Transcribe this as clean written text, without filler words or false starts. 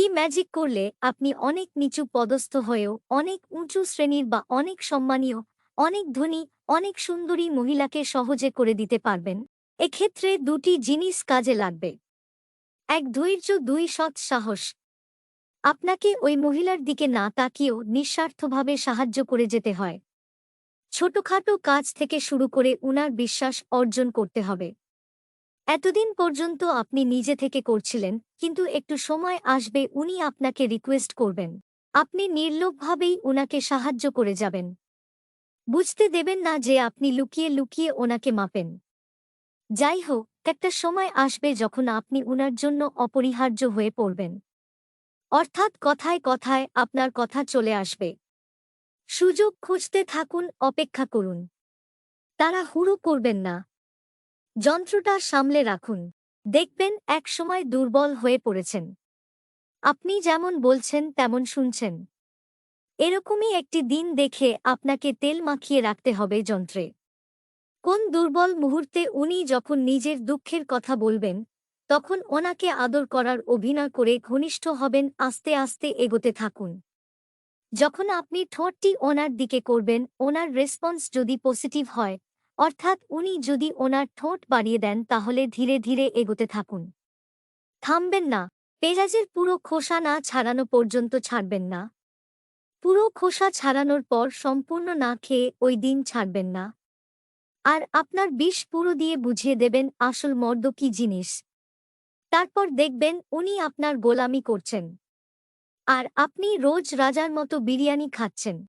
Magic করলে আপনি অনেক নিচু পদস্থ হয়েও অনেক উঁচু শ্রেণীর বা অনেক সম্মানীয়, অনেক ধনী, অনেক সুন্দরী মহিলাকে সহজে করে দিতে পারবেন? এক্ষেত্রে দুটি জিনিস কাজে লাগবে। এক, ধৈর্য, দুই, সৎ সাহস। আপনাকে ওই মহিলার দিকে না তাকিয়েও নিঃস্বার্থভাবে সাহায্য করে যেতে হয়। ছোটখাটো কাজ থেকে শুরু করে উনার বিশ্বাস অর্জন করতে হবে। এতদিন পর্যন্ত আপনি নিজে থেকে করছিলেন, কিন্তু একটু সময় আসবে উনি আপনাকে রিকোয়েস্ট করবেন। আপনি নির্লোভভাবেই উনাকে সাহায্য করে যাবেন। বুঝতে দেবেন না যে আপনি লুকিয়ে লুকিয়ে ওনাকে মাপেন। যাই হোক, একটা সময় আসবে যখন আপনি উনার জন্য অপরিহার্য হয়ে পড়বেন। অর্থাৎ কথায় কথায় আপনার কথা চলে আসবে। সুযোগ খুঁজতে থাকুন, অপেক্ষা করুন। তাড়াহুড়ো করবেন না। যন্ত্রটা সামলে রাখুন। দেখবেন একসময় দুর্বল হয়ে পড়েছেন। আপনি যেমন বলছেন তেমন শুনছেন। এরকমই একটি দিন দেখে আপনাকে তেল মাখিয়ে রাখতে হবে যন্ত্রে। কোন দুর্বল মুহূর্তে উনি যখন নিজের দুঃখের কথা বলবেন, তখন ওনাকে আদর করার অভিনয় করে ঘনিষ্ঠ হবেন, আস্তে আস্তে এগোতে থাকুন। যখন আপনি ঠোঁটটি ওনার দিকে করবেন, ওনার রেসপন্স যদি পজিটিভ হয়, অর্থাৎ উনি যদি ওনার ঠোঁট বাড়িয়ে দেন, তাহলে ধীরে ধীরে এগোতে থাকুন। থামবেন না। পেঁয়াজের পুরো খোসা না ছাড়ানো পর্যন্ত ছাড়বেন না। পুরো খোসা ছাড়ানোর পর সম্পূর্ণ না খেয়ে ওই দিন ছাড়বেন না। আর আপনার বিষ পুরো দিয়ে বুঝিয়ে দেবেন আসল মর্দ কী জিনিস। তারপর দেখবেন উনি আপনার গোলামি করছেন। আর আপনি রোজ রাজার মতো বিরিয়ানি খাচ্ছেন।